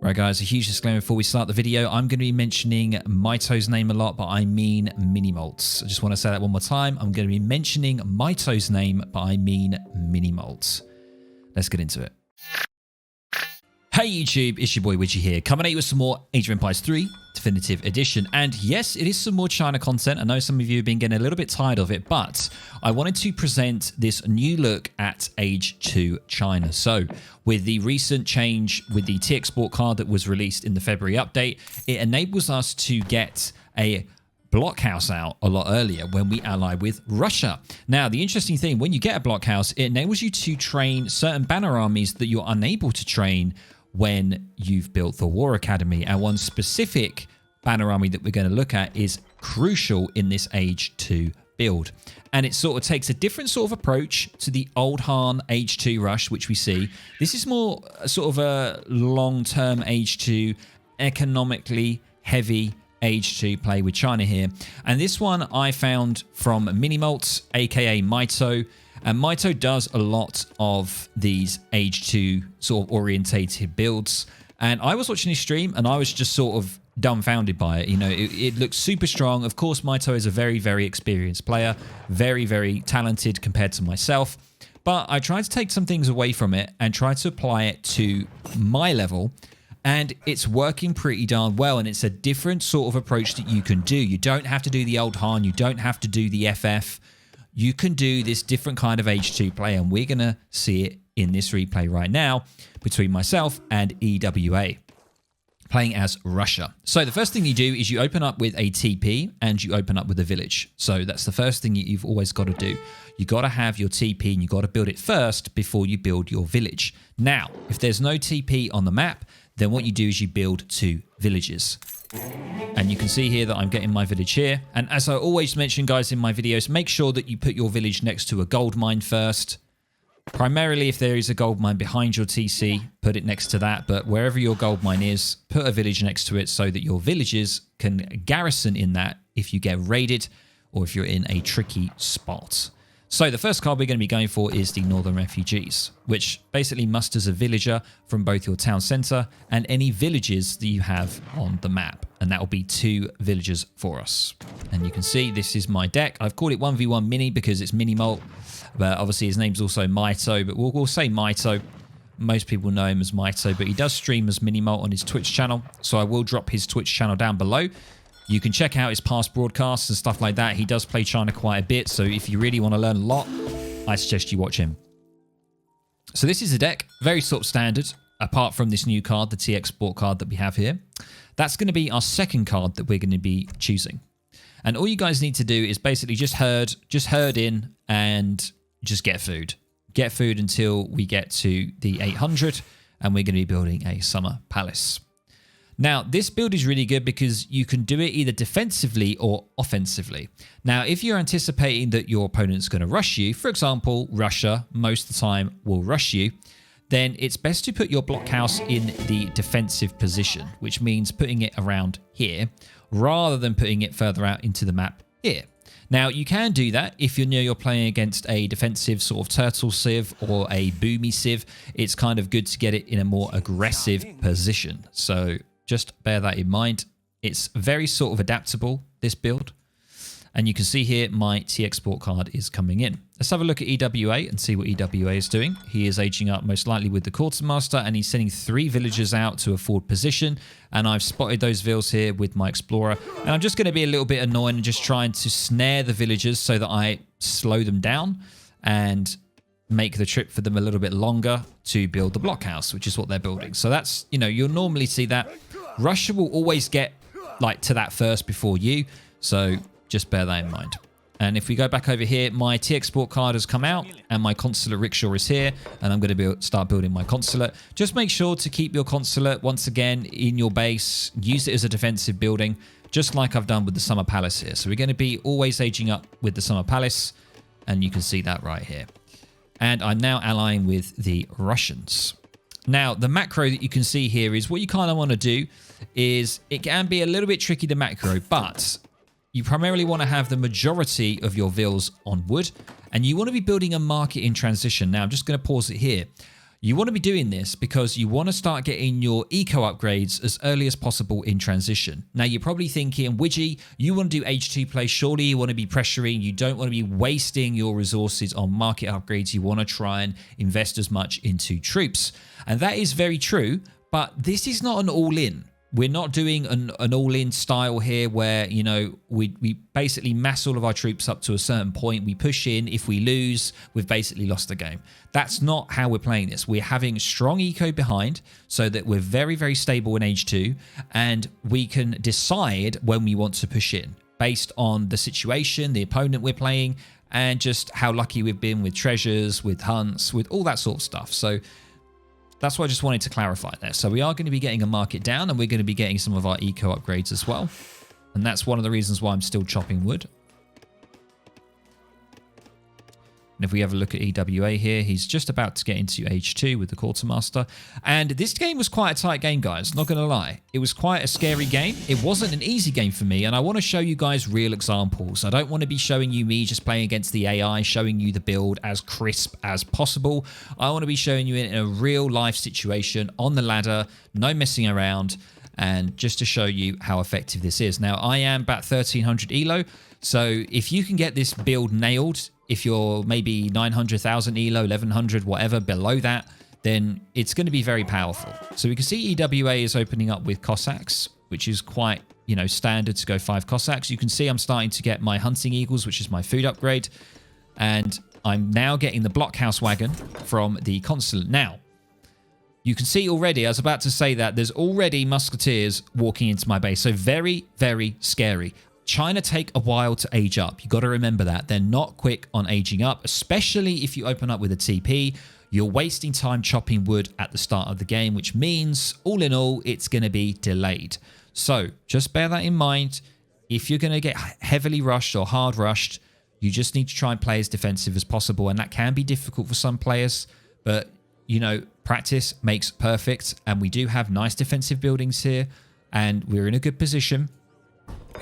Right, guys, a huge disclaimer before we start the video. I'm going to be mentioning Mitoe's name a lot, but I mean Minimoult. I just want to say that one more time. I'm going to be mentioning Mitoe's name, but I mean Minimoult. Let's get into it. Hey YouTube, it's your boy Widgie here, coming at you with some more Age of Empires 3 Definitive Edition. And yes, it is some more China content. I know some of you have been getting a little bit tired of it, but I wanted to present this new look at Age 2 China. So with the recent change with the T Export card that was released in the February update, it enables us to get a blockhouse out a lot earlier when we ally with Russia. Now, the interesting thing, when you get a blockhouse, it enables you to train certain banner armies that you're unable to train when you've built the War Academy. And one specific banner army that we're going to look at is crucial in this Age 2 build. And it sort of takes a different sort of approach to the old Han Age 2 rush, which we see. This is more sort of a long-term Age 2, economically heavy Age 2 play with China here. And this one I found from Minimoult, aka Mitoe. And Mitoe does a lot of these Age 2 sort of orientated builds. And I was watching his stream and I was just sort of dumbfounded by it. You know, it looks super strong. Of course, Mitoe is a very, very experienced player. Very, very talented compared to myself. But I tried to take some things away from it and try to apply it to my level. And it's working pretty darn well. And it's a different sort of approach that you can do. You don't have to do the old Han. You don't have to do the FF. You can do this different kind of Age 2 play, and we're going to see it in this replay right now between myself and EWA, playing as Russia. So the first thing you do is you open up with a TP and you open up with a village. So that's the first thing you've always got to do. You got to have your TP and you got to build it first before you build your village. Now, if there's no TP on the map, then what you do is you build 2 villages. And you can see here that I'm getting my village here. And as I always mention, guys, in my videos, make sure that you put your village next to a gold mine first. Primarily, if there is a gold mine behind your TC, put it next to that. But wherever your gold mine is, put a village next to it so that your villages can garrison in that if you get raided or if you're in a tricky spot. So the first card we're going to be going for is the Northern Refugees, which basically musters a villager from both your town center and any villages that you have on the map. And that will be 2 villagers for us. And you can see this is my deck. I've called it 1v1 Mini because it's Minimoult, but obviously his name's also Mitoe, but we'll say Mitoe. Most people know him as Mitoe, but he does stream as Minimoult on his Twitch channel. So I will drop his Twitch channel down below. You can check out his past broadcasts and stuff like that. He does play China quite a bit, so if you really want to learn a lot, I suggest you watch him. So this is the deck, very sort of standard, apart from this new card, the T Export card that we have here. That's going to be our second card that we're going to be choosing. And all you guys need to do is basically just herd in and just get food. Get food until we get to the 800, and we're going to be building a summer palace. Now, this build is really good because you can do it either defensively or offensively. Now, if you're anticipating that your opponent's going to rush you, for example, Russia most of the time will rush you, then it's best to put your blockhouse in the defensive position, which means putting it around here rather than putting it further out into the map here. Now, you can do that if you know you're playing against a defensive sort of turtle civ or a boomy civ. It's kind of good to get it in a more aggressive position. So just bear that in mind. It's very sort of adaptable, this build. And you can see here my T Export card is coming in. Let's have a look at EWA and see what EWA is doing. He is aging up most likely with the Quartermaster, and he's sending 3 villagers out to a forward position. And I've spotted those vills here with my Explorer. And I'm just going to be a little bit annoying and just trying to snare the villagers so that I slow them down and make the trip for them a little bit longer to build the blockhouse, which is what they're building. So that's, you know, you'll normally see that. Russia will always get like to that first before you. So just bear that in mind. And if we go back over here, my T Export card has come out and my consulate rickshaw is here, and I'm going to start building my consulate. Just make sure to keep your consulate once again in your base. Use it as a defensive building, just like I've done with the summer palace here. So we're going to be always aging up with the summer palace, and you can see that right here. And I'm now allying with the Russians. Now, the macro that you can see here is what you kind of want to do is it can be a little bit tricky to macro, but you primarily want to have the majority of your vills on wood, and you want to be building a market in transition. Now, I'm just going to pause it here. You want to be doing this because you want to start getting your eco upgrades as early as possible in transition. Now, you're probably thinking, Widgie, you want to do H2 play. Surely you want to be pressuring. You don't want to be wasting your resources on market upgrades. You want to try and invest as much into troops. And that is very true, but this is not an all-in. We're not doing an all-in style here where, you know, we basically mass all of our troops up to a certain point. We push in. If we lose, we've basically lost the game. That's not how we're playing this. We're having strong eco behind so that we're very, very stable in H2, and we can decide when we want to push in based on the situation, the opponent we're playing, and just how lucky we've been with treasures, with hunts, with all that sort of stuff. So that's what I just wanted to clarify there. So we are going to be getting a market down, and we're going to be getting some of our eco upgrades as well. And that's one of the reasons why I'm still chopping wood. And if we have a look at EWA here, he's just about to get into H2 with the Quartermaster. And this game was quite a tight game, guys. Not going to lie. It was quite a scary game. It wasn't an easy game for me. And I want to show you guys real examples. I don't want to be showing you me just playing against the AI, showing you the build as crisp as possible. I want to be showing you it in a real life situation on the ladder, no messing around, and just to show you how effective this is. Now, I am about 1300 elo. So if you can get this build nailed, if you're maybe 900,000 elo, 1100, whatever below that, then it's going to be very powerful. So we can see EWA is opening up with Cossacks, which is quite, you know, standard to go 5 Cossacks. You can see I'm starting to get my Hunting Eagles, which is my food upgrade. And I'm now getting the blockhouse wagon from the Consulate. Now, you can see already, I was about to say that, there's already musketeers walking into my base. So very, very scary. China take a while to age up. You got to remember that. They're not quick on aging up, especially if you open up with a TP. You're wasting time chopping wood at the start of the game, which means, all in all, it's going to be delayed. So just bear that in mind. If you're going to get heavily rushed or hard rushed, you just need to try and play as defensive as possible. And that can be difficult for some players, but, you know, practice makes perfect. And we do have nice defensive buildings here, and we're in a good position.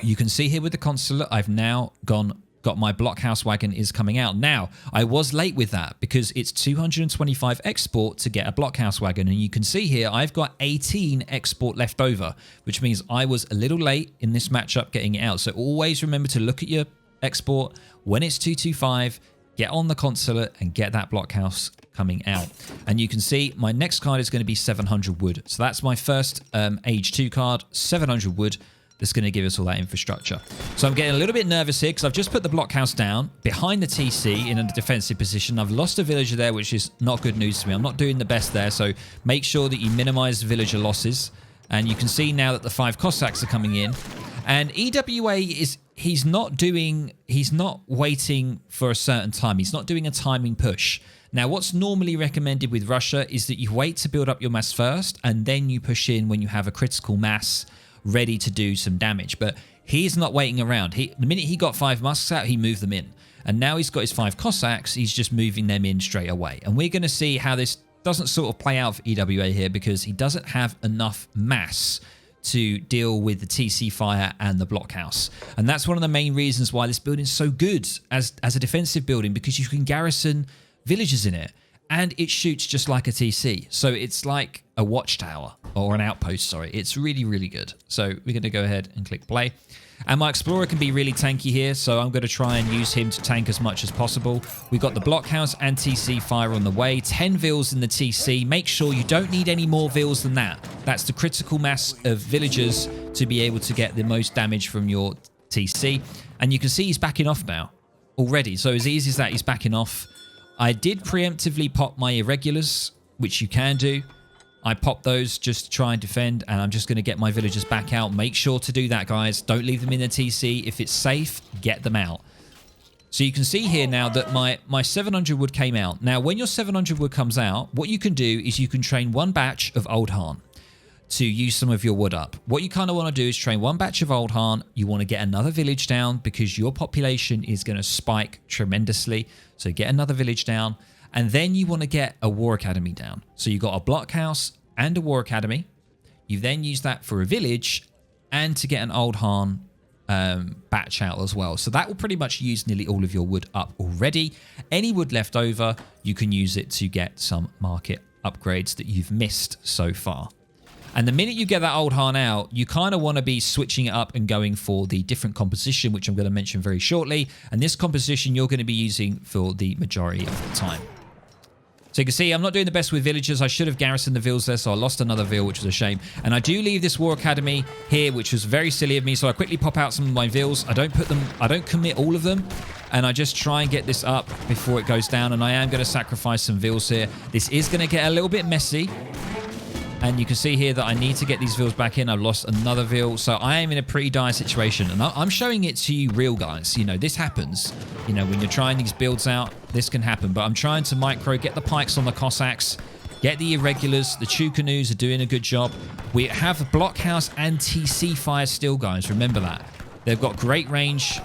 You can see here with the Consulate, I've now got my blockhouse wagon is coming out. Now, I was late with that because it's 225 export to get a blockhouse wagon. And you can see here, I've got 18 export left over, which means I was a little late in this matchup getting it out. So always remember to look at your export. When it's 225, get on the Consulate and get that blockhouse coming out. And you can see my next card is going to be 700 wood. So that's my first age 2 card, 700 wood. That's going to give us all that infrastructure. So I'm getting a little bit nervous here because I've just put the blockhouse down behind the TC in a defensive position. I've lost a villager there, which is not good news to me. I'm not doing the best there, so make sure that you minimize villager losses. And you can see now that the 5 Cossacks are coming in. And EWA is, he's not waiting for a certain time. He's not doing a timing push. Now, what's normally recommended with Russia is that you wait to build up your mass first, and then you push in when you have a critical mass ready to do some damage. But he's not waiting around. The minute he got 5 musks out, he moved them in. And now he's got his 5 Cossacks, he's just moving them in straight away. And we're going to see how this doesn't sort of play out for EWA here, because he doesn't have enough mass to deal with the TC fire and the blockhouse. And that's one of the main reasons why this building is so good as a defensive building, because you can garrison villages in it. And it shoots just like a TC. So it's like a watchtower, or an outpost, sorry. It's really, really good. So we're going to go ahead and click play. And my Explorer can be really tanky here, so I'm going to try and use him to tank as much as possible. We've got the blockhouse and TC fire on the way. 10 vills in the TC. Make sure you don't need any more vills than that. That's the critical mass of villagers to be able to get the most damage from your TC. And you can see he's backing off now already. So as easy as that, he's backing off. I did preemptively pop my irregulars, which you can do. I popped those just to try and defend, and I'm just going to get my villagers back out. Make sure to do that, guys. Don't leave them in the TC. If it's safe, get them out. So you can see here now that my 700 wood came out. Now, when your 700 wood comes out, what you can do is you can train 1 batch of Old Han to use some of your wood up. What you kind of want to do is train 1 batch of Old Han. You want to get another village down because your population is going to spike tremendously. So get another village down. And then you want to get a war academy down. So you've got a blockhouse and a war academy. You then use that for a village and to get an Old Han batch out as well. So that will pretty much use nearly all of your wood up already. Any wood left over, you can use it to get some market upgrades that you've missed so far. And the minute you get that old Han out, you kind of want to be switching it up and going for the different composition, which I'm going to mention very shortly. And this composition you're going to be using for the majority of the time. So you can see I'm not doing the best with villagers. I should have garrisoned the vills there, so I lost another vill, which was a shame. And I do leave this War Academy here, which was very silly of me. So I quickly pop out some of my vills. I don't commit all of them. And I just try and get this up before it goes down. And I am going to sacrifice some vills here. This is going to get a little bit messy. And you can see here that I need to get these vills back in. I've lost another vill. So I am in a pretty dire situation. And I'm showing it to you real, guys. You know, this happens. You know, when you're trying these builds out, this can happen. But I'm trying to micro, get the pikes on the Cossacks, get the irregulars. The Chew Canoes are doing a good job. We have blockhouse and TC fire still, guys. Remember that. They've got great range.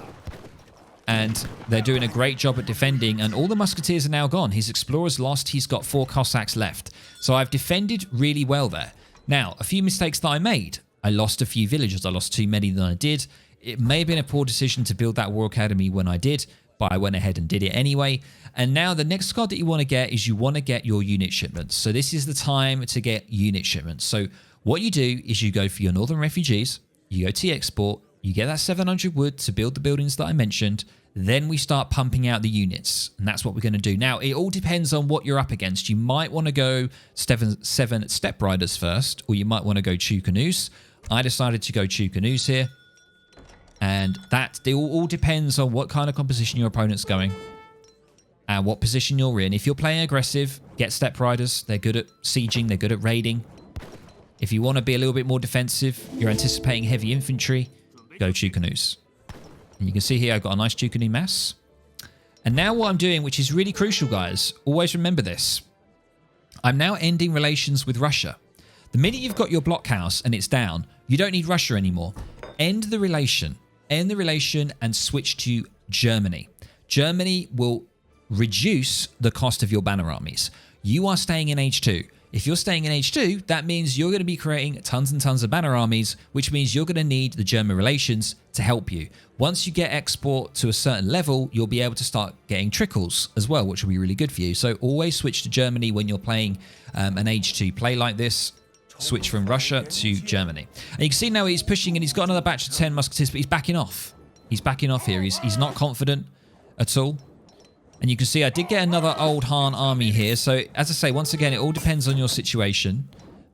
And they're doing a great job at defending. And all the musketeers are now gone. His explorers lost. He's got 4 Cossacks left. So I've defended really well there. Now, a few mistakes that I made. I lost a few villagers. I lost too many than I did. It may have been a poor decision to build that War Academy when I did, but I went ahead and did it anyway. And now the next card that you want to get is you want to get your unit shipments. So this is the time to get unit shipments. So what you do is you go for your Northern Refugees, you go to export, you get that 700 wood to build the buildings that I mentioned. Then we start pumping out the units. And that's what we're going to do. Now, it all depends on what you're up against. You might want to go 7 Step Riders first, or you might want to go Chew Canoes. I decided to go Chew Canoes here. And that all depends on what kind of composition your opponent's going and what position you're in. If you're playing aggressive, get Step Riders. They're good at sieging. They're good at raiding. If you want to be a little bit more defensive, you're anticipating heavy infantry, go Chew Canoes. And you can see here I've got a nice Chew Canoe mass. And now what I'm doing, which is really crucial, guys, always remember this. I'm now ending relations with Russia. The minute you've got your blockhouse and it's down, you don't need Russia anymore. End the relation. End the relation and switch to Germany. Germany will reduce the cost of your banner armies. You are staying in H2. If you're staying in H2, that means you're going to be creating tons and tons of banner armies, which means you're going to need the German relations to help you. Once you get export to a certain level, you'll be able to start getting trickles as well, which will be really good for you. So always switch to Germany when you're playing an H2 play like this. Switch from Russia to Germany. And you can see now he's pushing and he's got another batch of 10 musketeers, but he's backing off. He's backing off here. He's not confident at all. And you can see I did get another old Han army here. So as I say, once again, it all depends on your situation.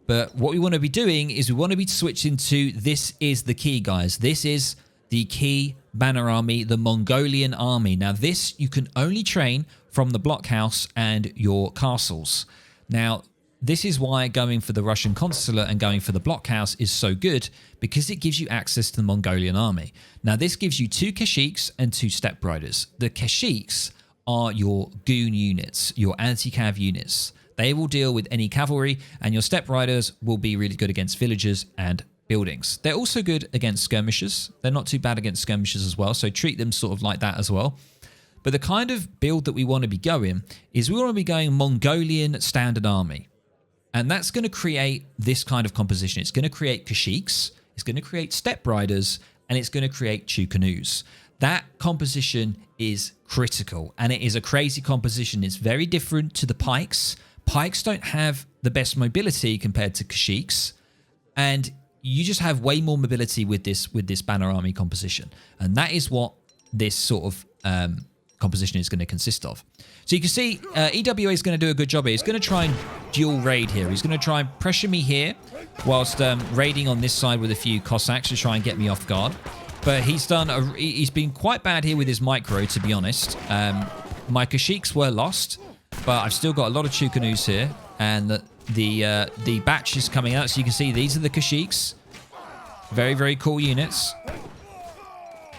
But what we want to be doing is we want to be switching to this is the key, guys. This is the key banner army, the Mongolian army. Now this you can only train from the blockhouse and your castles. Now this is why going for the Russian consulate and going for the blockhouse is so good, because it gives you access to the Mongolian army. Now this gives you 2 Kashyyyks and 2 Step Riders. The Kashyyyks are your goon units, your anti-cav units. They will deal with any cavalry, and your Step Riders will be really good against villagers and buildings. They're also good against skirmishers. They're not too bad against skirmishers as well, so treat them sort of like that as well. But the kind of build that we want to be going is we want to be going Mongolian standard army. And that's going to create this kind of composition. It's going to create Kashyyyks, it's going to create Step Riders, and it's going to create Chew Canoes. That composition is critical, and it is a crazy composition. It's very different to the pikes. Pikes don't have the best mobility compared to Kashyyyks, and you just have way more mobility with this banner army composition. And that is what this sort of composition is going to consist of. So you can see EWA is going to do a good job here. He's going to try and dual raid here. He's going to try and pressure me here whilst raiding on this side with a few Cossacks to try and get me off guard. But he's been quite bad here with his micro, to be honest. My Kashyyyks were lost, but I've still got a lot of Chew Canoes here. And the batch is coming out. So you can see these are the Kashyyyks. Very, very cool units.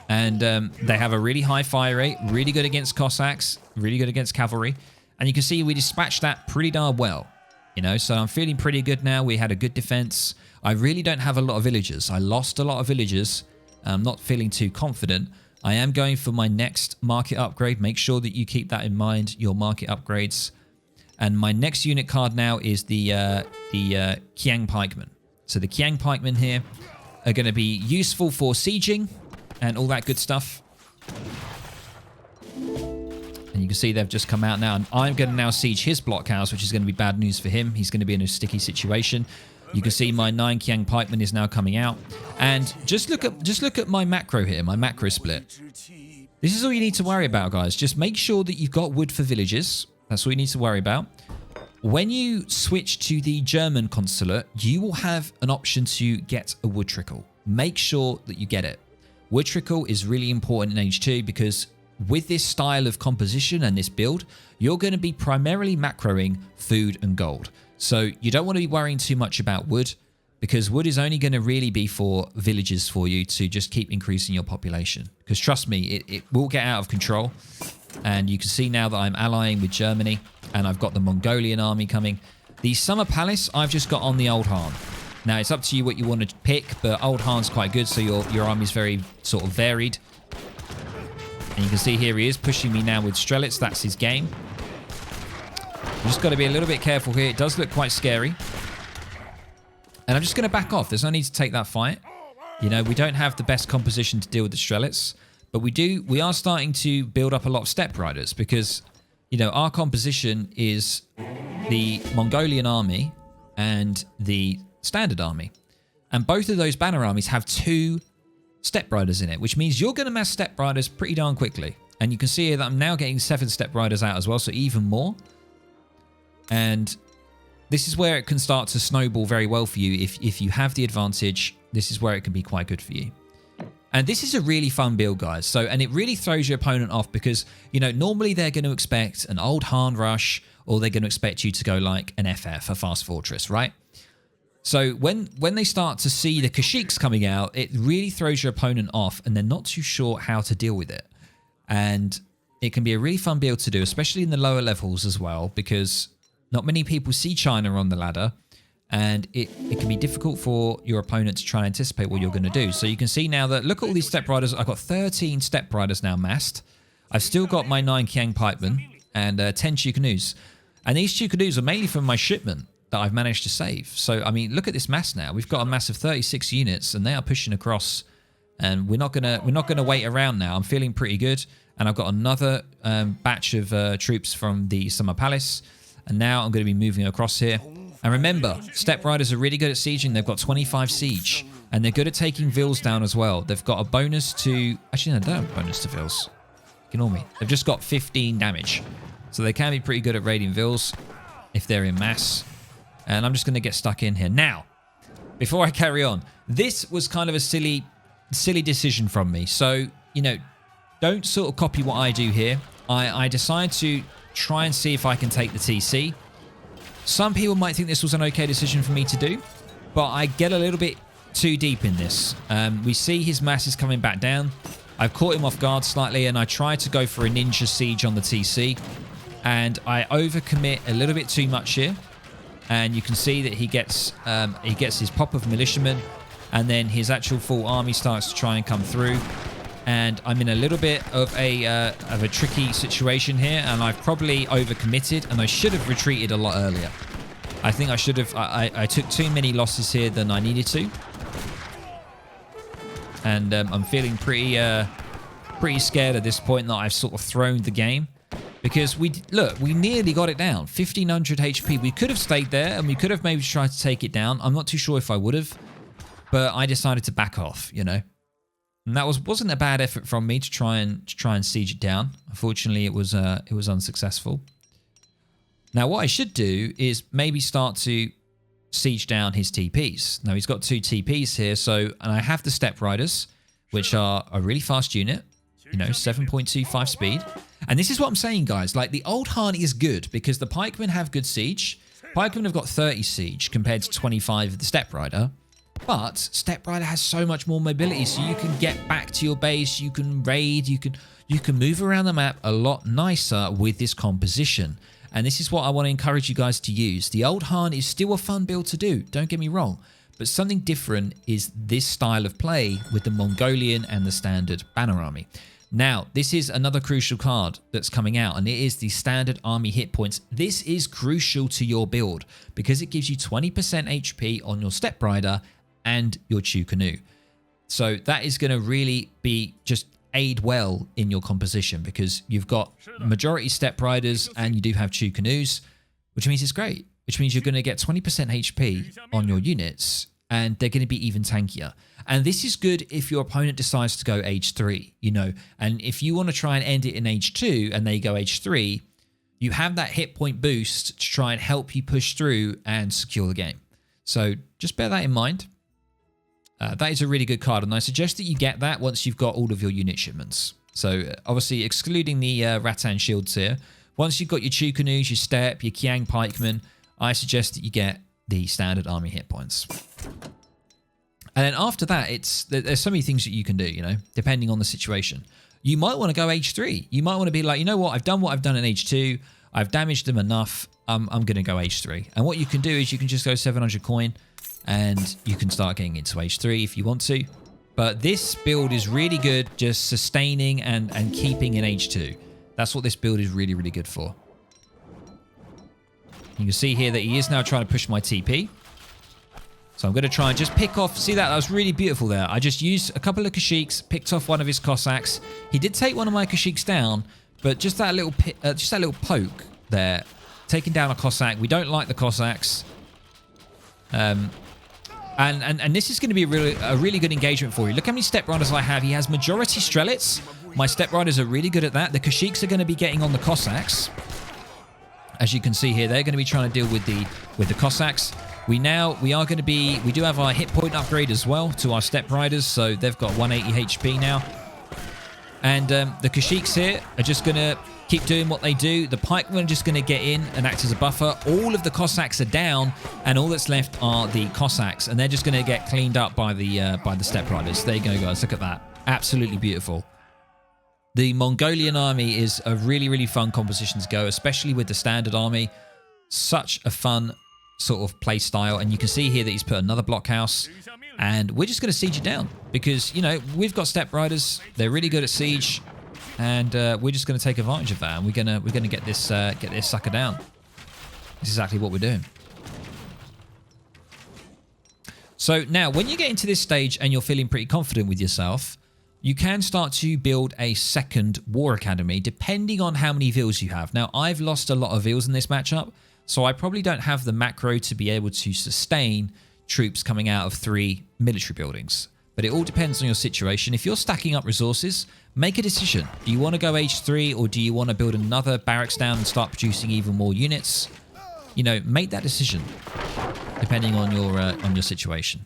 And they have a really high fire rate, really good against Cossacks, really good against cavalry. And you can see we dispatched that pretty darn well. You know, so I'm feeling pretty good now. We had a good defense. I really don't have a lot of villagers. I lost a lot of villagers. I'm not feeling too confident. I am going for my next market upgrade. Make sure that you keep that in mind, your market upgrades. And my next unit card now is the Kiang Pikemen. So the Kiang Pikemen here are going to be useful for sieging and all that good stuff. And you can can see they've just come out now, and I'm going to now siege his blockhouse, which is going to be bad news for him. He's going to be in a sticky situation. You can see my 9 Kiang pikeman is now coming out, and just look at my macro here, my macro split. This is all you need to worry about, guys. Just make sure that you've got wood for villages. That's all you need to worry about. When you switch to the German consulate, you will have an option to get a wood trickle. Make sure that you get it. Wood trickle is really important in H2 because with this style of composition and this build, you're going to be primarily macroing food and gold. So you don't want to be worrying too much about wood, because wood is only going to really be for villages for you to just keep increasing your population. Because trust me, it will get out of control. And you can see now that I'm allying with Germany, and I've got the Mongolian army coming. The Summer Palace, I've just got on the Old Han. Now, it's up to you what you want to pick, but Old Han's quite good, so your army's very sort of varied. And you can see here he is pushing me now with Strelitz. That's his game. I've just got to be a little bit careful here. It does look quite scary. And I'm just going to back off. There's no need to take that fight. You know, we don't have the best composition to deal with the Strelitz. But we are starting to build up a lot of step riders because, you know, our composition is the Mongolian army and the standard army. And both of those banner armies have 2 step riders in it, which means you're going to mass step riders pretty darn quickly. And you can see here that I'm now getting 7 step riders out as well, so even more. And this is where it can start to snowball very well for you. If you have the advantage, this is where it can be quite good for you. And this is a really fun build, guys. So, and it really throws your opponent off because, you know, normally they're going to expect an Old Han rush, or they're going to expect you to go like an FF, a fast fortress, right? So when they start to see the Kashyyyks coming out, it really throws your opponent off, and they're not too sure how to deal with it. And it can be a really fun build to do, especially in the lower levels as well, because not many people see China on the ladder, and it can be difficult for your opponent to try and anticipate what you're going to do. So you can see now that, look at all these step riders. I've got 13 step riders now massed. I've still got my 9 Kiang pikemen and 10 Chukanoos. And these Chukanoos are mainly from my shipment that I've managed to save. So, I mean, look at this mass now. We've got a mass of 36 units, and they are pushing across. And we're not gonna wait around now. I'm feeling pretty good. And I've got another batch of troops from the Summer Palace. And now I'm going to be moving across here. And remember, step riders are really good at sieging. They've got 25 siege. And they're good at taking vills down as well. They've got a bonus to... Actually, no, they don't have a bonus to vills. Ignore me. They've just got 15 damage. So they can be pretty good at raiding vills if they're in mass. And I'm just going to get stuck in here. Now, before I carry on, this was kind of a silly decision from me. So, you know, don't sort of copy what I do here. I decided to try and see if I can take the TC. Some people might think this was an okay decision for me to do, but I get a little bit too deep in this. We see his mass is coming back down. I've caught him off guard slightly, and I tried to go for a ninja siege on the TC, and I overcommit a little bit too much here. And you can see that he gets his pop of militiamen, and then his actual full army starts to try and come through. And I'm in a little bit of a tricky situation here, and I've probably overcommitted, and I should have retreated a lot earlier. I think I should have. I took too many losses here than I needed to, and I'm feeling pretty scared at this point that I've sort of thrown the game, because we nearly got it down, 1500 HP. We could have stayed there, and we could have maybe tried to take it down. I'm not too sure if I would have, but I decided to back off, you know. And that wasn't a bad effort from me to try and siege it down. Unfortunately, it was unsuccessful. Now, what I should do is maybe start to siege down his TPs. Now, he's got 2 TPs here, and I have the step riders, which are a really fast unit. You know, 7.25 speed. And this is what I'm saying, guys. Like, the Old Han is good because the pikemen have good siege. Pikemen have got 30 siege compared to 25 of the step rider. But Step Rider has so much more mobility, so you can get back to your base, you can raid, you can move around the map a lot nicer with this composition. And this is what I want to encourage you guys to use. The Old Han is still a fun build to do, don't get me wrong. But something different is this style of play with the Mongolian and the standard banner army. Now, this is another crucial card that's coming out, and it is the standard army hit points. This is crucial to your build because it gives you 20% HP on your Step Rider and your Chukanu. So that is going to really be just aid well in your composition because you've got majority step riders and you do have Chu canoes, which means it's great. Which means you're going to get 20% HP on your units and they're going to be even tankier. And this is good if your opponent decides to go age 3, you know, and if you want to try and end it in age 2 and they go age 3, you have that hit point boost to try and help you push through and secure the game. So just bear that in mind. That is a really good card, and I suggest that you get that once you've got all of your unit shipments. So obviously excluding the Rattan shields here, once you've got your Chu canoes, your Steppe, your Kiang pikemen, I suggest that you get the standard army hit points. And then after that, there's so many things that you can do, you know, depending on the situation. You might want to go age 3. You might want to be like, you know what, I've done what I've done in age 2. I've damaged them enough. I'm going to go age 3. And what you can do is you can just go 700 coin and you can start getting into age 3 if you want to. But this build is really good just sustaining and keeping in age 2. That's what this build is really, really good for. You can see here that he is now trying to push my TP. So I'm going to try and just pick off. See that? That was really beautiful there. I just used a couple of Kashyyyks, picked off one of his Cossacks. He did take one of my Kashyyyks down, but just that little poke there, taking down a Cossack. We don't like the Cossacks. And this is going to be a really good engagement for you. Look how many Step Riders I have. He has majority Strelets. My Step Riders are really good at that. The Kashyyyks are going to be getting on the Cossacks. As you can see here, they're going to be trying to deal with the Cossacks. We do have our hit point upgrade as well to our Step Riders, so they've got 180 HP now. And the Kashyyyks here are just going to keep doing what they do. The pikemen are just going to get in and act as a buffer. All of the Cossacks are down, and all that's left are the Cossacks, and they're just going to get cleaned up by the Step Riders. There you go, guys. Look at that. Absolutely beautiful. The Mongolian army is a really, really fun composition to go, especially with the standard army. Such a fun sort of play style, and you can see here that he's put another blockhouse, and we're just going to siege it down because, you know, we've got Step Riders. They're really good at siege, and we're just going to take advantage of that, and we're going to get this sucker down. That's exactly what we're doing. So now, when you get into this stage and you're feeling pretty confident with yourself, you can start to build a second War Academy, depending on how many Vils you have. Now, I've lost a lot of Vils in this matchup, so I probably don't have the macro to be able to sustain troops coming out of 3 military buildings. But it all depends on your situation. If you're stacking up resources, make a decision. Do you want to go age 3, or do you want to build another barracks down and start producing even more units? You know, make that decision, depending on your situation.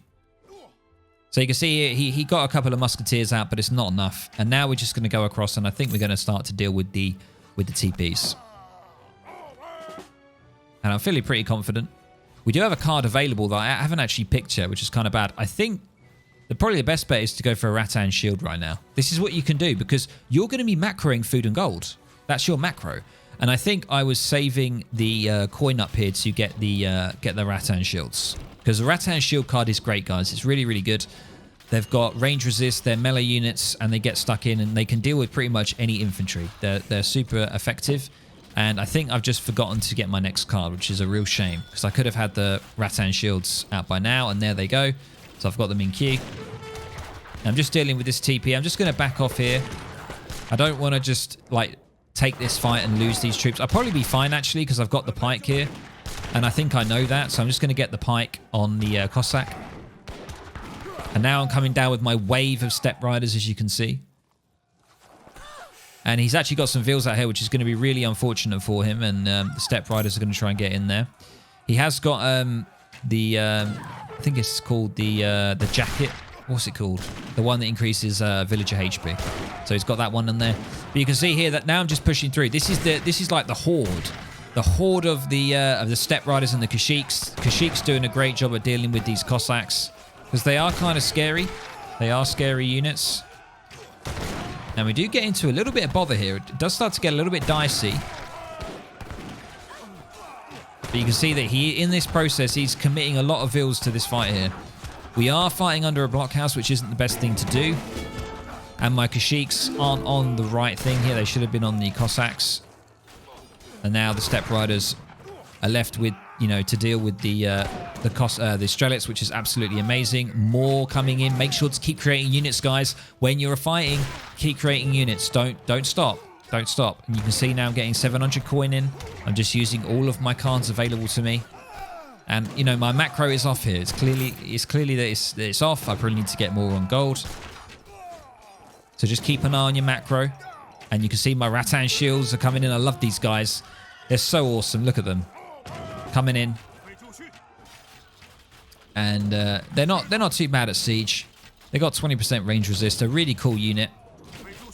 So you can see here, he got a couple of musketeers out, but it's not enough. And now we're just going to go across, and I think we're going to start to deal with the TPs. And I'm feeling pretty confident. We do have a card available that I haven't actually picked yet, which is kind of bad. I think probably the best bet is to go for a Rattan shield right now. This is what you can do because you're going to be macroing food and gold. That's your macro. And I think I was saving the coin up here to get the Rattan shields. Because the Rattan shield card is great, guys. It's really, really good. They've got range resist, they're melee units, and they get stuck in, and they can deal with pretty much any infantry. They're super effective. And I think I've just forgotten to get my next card, which is a real shame. Because I could have had the Rattan shields out by now, and there they go. So I've got them in queue. And I'm just dealing with this TP. I'm just going to back off here. I don't want to just, like, take this fight and lose these troops. I'll probably be fine, actually, because I've got the pike here. And I think I know that. So I'm just going to get the pike on the Cossack. And now I'm coming down with my wave of Step Riders, as you can see. And he's actually got some Vils out here, which is going to be really unfortunate for him. And the Step Riders are going to try and get in there. He has got I think it's called the jacket. What's it called? The one that increases villager HP. So he's got that one in there. But you can see here that now I'm just pushing through. This is like the horde. The horde of the Step Riders and the Kashyyyks. Kashyyyks doing a great job at dealing with these Cossacks. Because they are kind of scary. They are scary units. And we do get into a little bit of bother here. It does start to get a little bit dicey. But you can see that in this process, he's committing a lot of Vils to this fight here. We are fighting under a blockhouse, which isn't the best thing to do. And my Kashyyyks aren't on the right thing here. They should have been on the Cossacks. And now the Step Riders are left with, you know, to deal with the the Strelets, which is absolutely amazing. More coming in. Make sure to keep creating units, guys. When you're fighting, keep creating units. Don't stop. Don't stop. And you can see now I'm getting 700 coin in. I'm just using all of my cards available to me. And, you know, my macro is off here. It's clearly that it's off. I probably need to get more on gold. So just keep an eye on your macro. And you can see my Rattan shields are coming in. I love these guys. They're so awesome. Look at them. Coming in. And they're not too bad at siege. They got 20% range resist. A really cool unit.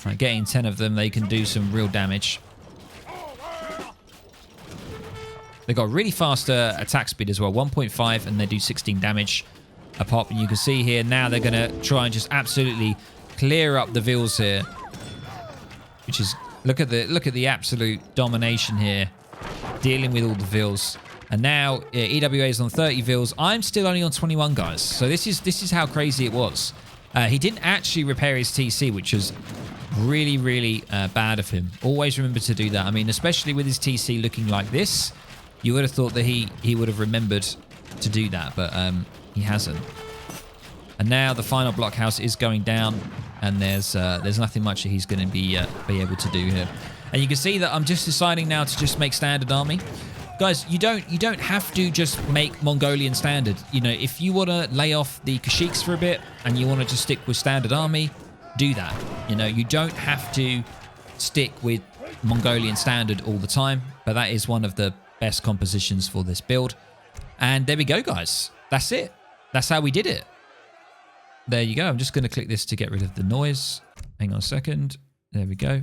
Right, getting 10 of them, they can do some real damage. They got really fast attack speed as well, 1.5, and they do 16 damage a pop. And you can see here now they're going to try and just absolutely clear up the vills here, which is look at the absolute domination here, dealing with all the vills. And now EWA is on 30 vills. I'm still only on 21, guys. So this is how crazy it was. He didn't actually repair his TC, which was really, really bad of him. Always remember to do that. I mean, especially with his TC looking like this, you would have thought that he would have remembered to do that, but he hasn't. And now the final blockhouse is going down, and there's nothing much that he's going to be able to do here. And you can see that I'm just deciding now to just make standard army. Guys, you don't have to just make Mongolian standard. You know, if you want to lay off the Kashyyyks for a bit and you want to just stick with standard army, do that. You know, you don't have to stick with Mongolian standard all the time, but that is one of the best compositions for this build. And there we go, guys. That's it. That's how we did it. There you go. I'm just going to click this to get rid of the noise. Hang on a second. There we go.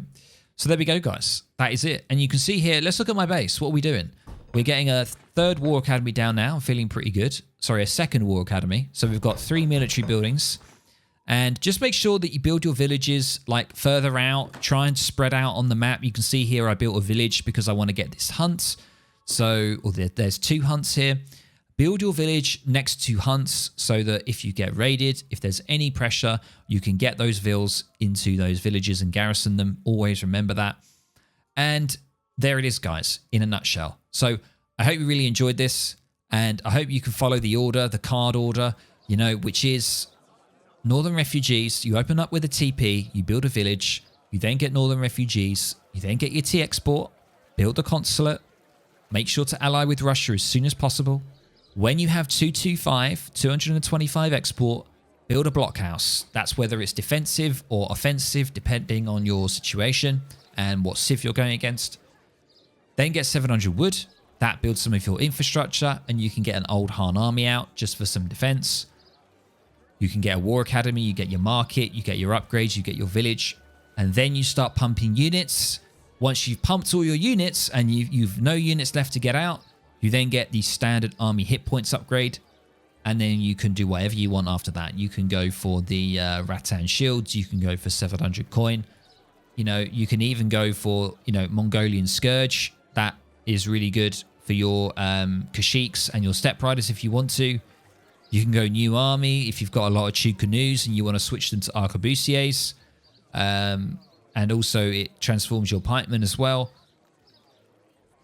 So there we go, guys. That is it. And you can see here, let's look at my base. What are we doing? We're getting a 3rd War Academy down now. I'm feeling pretty good. Sorry, a 2nd War Academy. So we've got 3 military buildings. And just make sure that you build your villages like further out. Try and spread out on the map. You can see here I built a village because I want to get this hunt. So there's 2 hunts here. Build your village next to hunts so that if you get raided, if there's any pressure, you can get those vills into those villages and garrison them. Always remember that. And there it is, guys, in a nutshell. So I hope you really enjoyed this, and I hope you can follow the order, the card order, you know, which is Northern Refugees. You open up with a TP, you build a village, you then get Northern Refugees, you then get your T export, build a consulate, make sure to ally with Russia as soon as possible. When you have 225 export, build a blockhouse. That's whether it's defensive or offensive, depending on your situation and what civ you're going against. Then get 700 wood. That builds some of your infrastructure, and you can get an old Han army out just for some defense. You can get a war academy, you get your market, you get your upgrades, you get your village, and then you start pumping units. Once you've pumped all your units and you've no units left to get out, you then get the standard army hit points upgrade, and then you can do whatever you want after that. You can go for the Rattan shields, you can go for 700 coin. You know, you can even go for, you know, Mongolian Scourge. That is really good for your Kashyyyks and your Steppe Riders if you want to. You can go new army if you've got a lot of Chew Canoes and you want to switch them to Arquebusiers. And also it transforms your pikemen as well.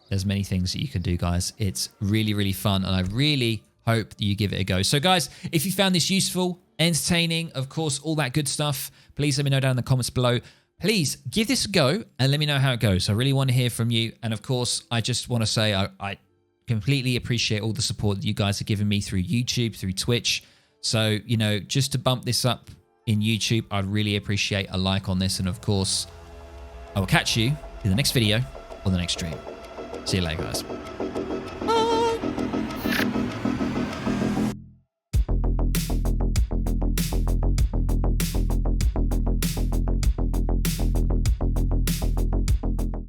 There's many things that you can do, guys. It's really, really fun, and I really hope that you give it a go. So, guys, if you found this useful, entertaining, of course, all that good stuff, please let me know down in the comments below. Please give this a go and let me know how it goes. I really want to hear from you. And of course, I just want to say I completely appreciate all the support that you guys are giving me through YouTube, through Twitch. So, you know, just to bump this up in YouTube, I'd really appreciate a like on this. And of course, I will catch you in the next video or the next stream. See you later, guys.